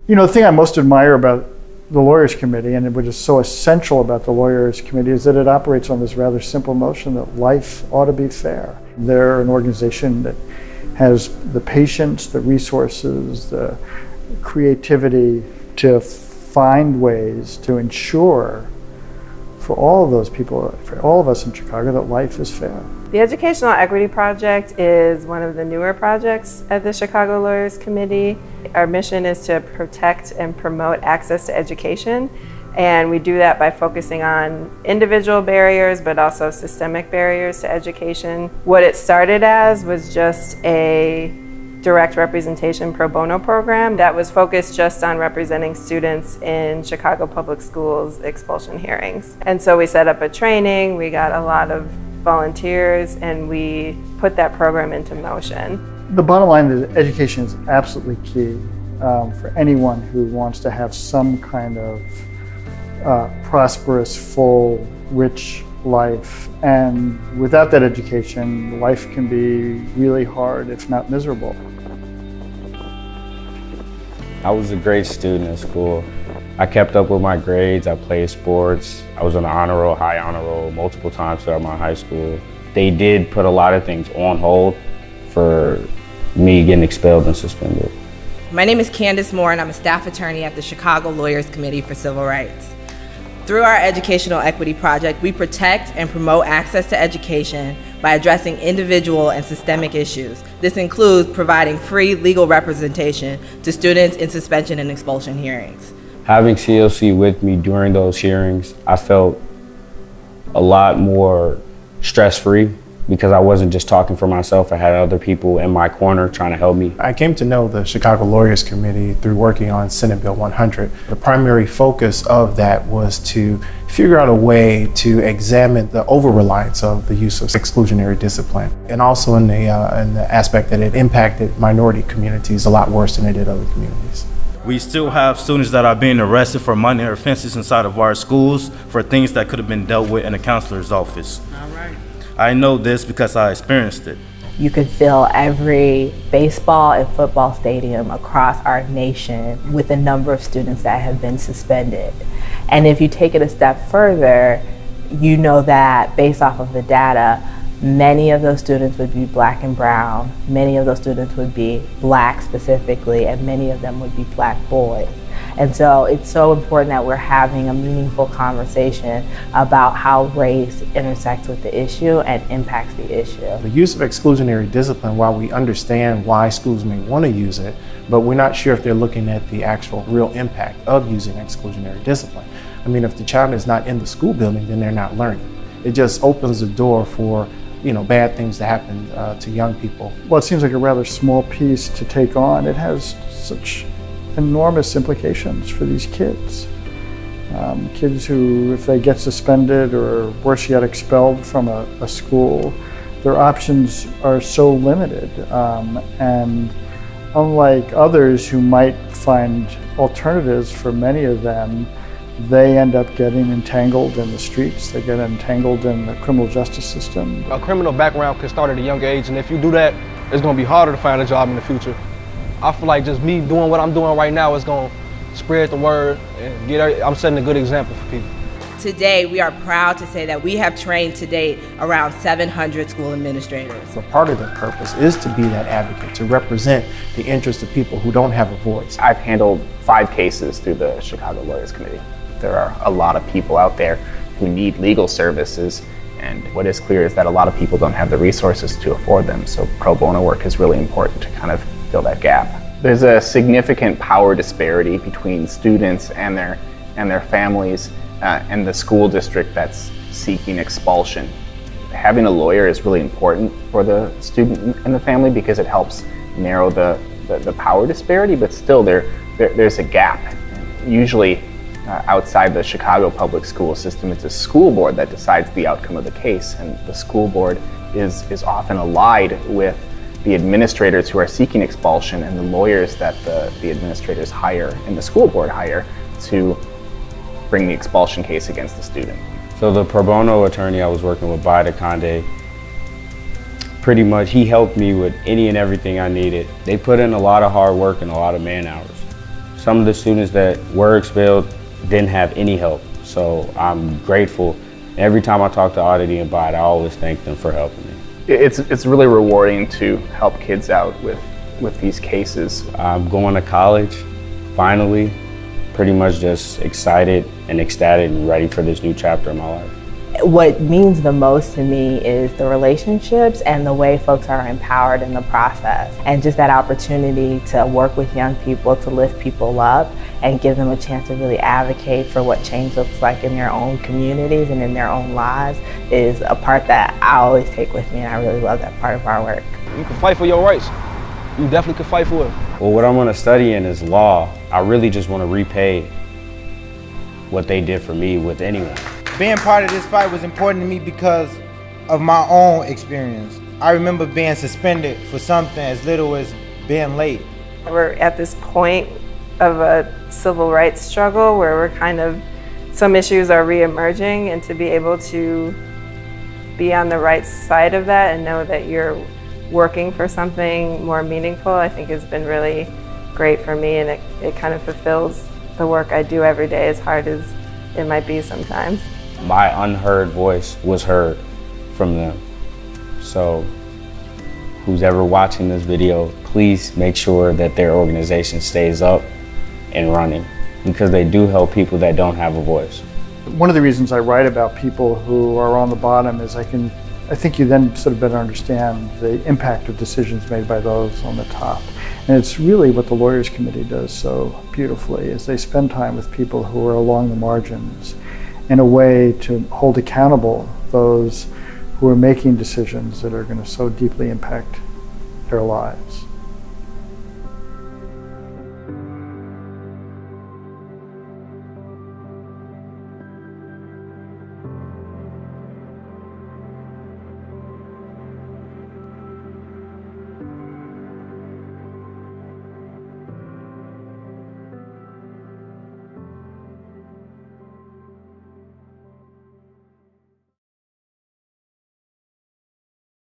You know, the thing I most admire about the Lawyers Committee, and which is so essential about the Lawyers Committee, is that it operates on this rather simple notion that life ought to be fair. They're an organization that has the patience, the resources, the creativity to find ways to ensure for all of those people, for all of us in Chicago, that life is fair. The Educational Equity Project is one of the newer projects at the Chicago Lawyers Committee. Our mission is to protect and promote access to education, and we do that by focusing on individual barriers, but also systemic barriers to education. What it started as was just a direct representation pro bono program that was focused just on representing students in Chicago Public Schools expulsion hearings. And so we set up a training, we got a lot of volunteers, and we put that program into motion. The bottom line is that education is absolutely key for anyone who wants to have some kind of prosperous, full, rich life. And without that education, life can be really hard, if not miserable. I was a great student in school. I kept up with my grades, I played sports. I was on the honor roll, high honor roll multiple times throughout my high school. They did put a lot of things on hold for me getting expelled and suspended. My name is Candace Moore, and I'm a staff attorney at the Chicago Lawyers Committee for Civil Rights. Through our Educational Equity Project, we protect and promote access to education by addressing individual and systemic issues. This includes providing free legal representation to students in suspension and expulsion hearings. Having CLC with me during those hearings, I felt a lot more stress-free because I wasn't just talking for myself. I had other people in my corner trying to help me. I came to know the Chicago Lawyers Committee through working on Senate Bill 100. The primary focus of that was to figure out a way to examine the over-reliance of the use of exclusionary discipline, and also in the aspect that it impacted minority communities a lot worse than it did other communities. We still have students that are being arrested for minor offenses inside of our schools for things that could have been dealt with in a counselor's office. All right. I know this because I experienced it. You could fill every baseball and football stadium across our nation with the number of students that have been suspended. And if you take it a step further, you know that based off of the data, many of those students would be Black and brown, many of those students would be Black specifically, and many of them would be Black boys. And so it's so important that we're having a meaningful conversation about how race intersects with the issue and impacts the issue. The use of exclusionary discipline, while we understand why schools may want to use it, but we're not sure if they're looking at the actual real impact of using exclusionary discipline. I mean, if the child is not in the school building, then they're not learning. It just opens the door for bad things to happen to young people. Well, it seems like a rather small piece to take on. It has such enormous implications for these kids. Kids who, if they get suspended or worse yet, expelled from a school, their options are so limited. And unlike others who might find alternatives, for many of them, they end up getting entangled in the streets. They get entangled in the criminal justice system. A criminal background can start at a young age, and if you do that, it's going to be harder to find a job in the future. I feel like just me doing what I'm doing right now is going to spread the word and I'm setting a good example for people. Today, we are proud to say that we have trained to date around 700 school administrators. So part of the purpose is to be that advocate, to represent the interests of people who don't have a voice. I've handled 5 cases through the Chicago Lawyers Committee. There are a lot of people out there who need legal services, and what is clear is that a lot of people don't have the resources to afford them, so pro bono work is really important to kind of fill that gap. There's a significant power disparity between students and their families and the school district that's seeking expulsion. Having a lawyer is really important for the student and the family because it helps narrow the power disparity, but still there's a gap. Usually outside the Chicago public school system, it's a school board that decides the outcome of the case, and the school board is often allied with the administrators who are seeking expulsion and the lawyers that the administrators hire and the school board hire to bring the expulsion case against the student. So the pro bono attorney I was working with, Bida Conde, pretty much he helped me with any and everything I needed. They put in a lot of hard work and a lot of man hours. Some of the students that were expelled didn't have any help, so I'm grateful. Every time I talk to Oddity and Bot, I always thank them for helping me. It's really rewarding to help kids out with these cases. I'm going to college, finally, pretty much just excited and ecstatic and ready for this new chapter in my life. What means the most to me is the relationships and the way folks are empowered in the process, and just that opportunity to work with young people, to lift people up and give them a chance to really advocate for what change looks like in their own communities and in their own lives is a part that I always take with me, and I really love that part of our work. You can fight for your rights. You definitely can fight for it. Well, what I'm going to study in is law. I really just want to repay what they did for me with anyone. Being part of this fight was important to me because of my own experience. I remember being suspended for something as little as being late. We're at this point of a civil rights struggle where some issues are re-emerging, and to be able to be on the right side of that and know that you're working for something more meaningful, I think has been really great for me, and it kind of fulfills the work I do every day, as hard as it might be sometimes. My unheard voice was heard from them. So who's ever watching this video, please make sure that their organization stays up and running, because they do help people that don't have a voice. One of the reasons I write about people who are on the bottom is I think you then sort of better understand the impact of decisions made by those on the top. And it's really what the Lawyers Committee does so beautifully, is they spend time with people who are along the margins in a way to hold accountable those who are making decisions that are going to so deeply impact their lives.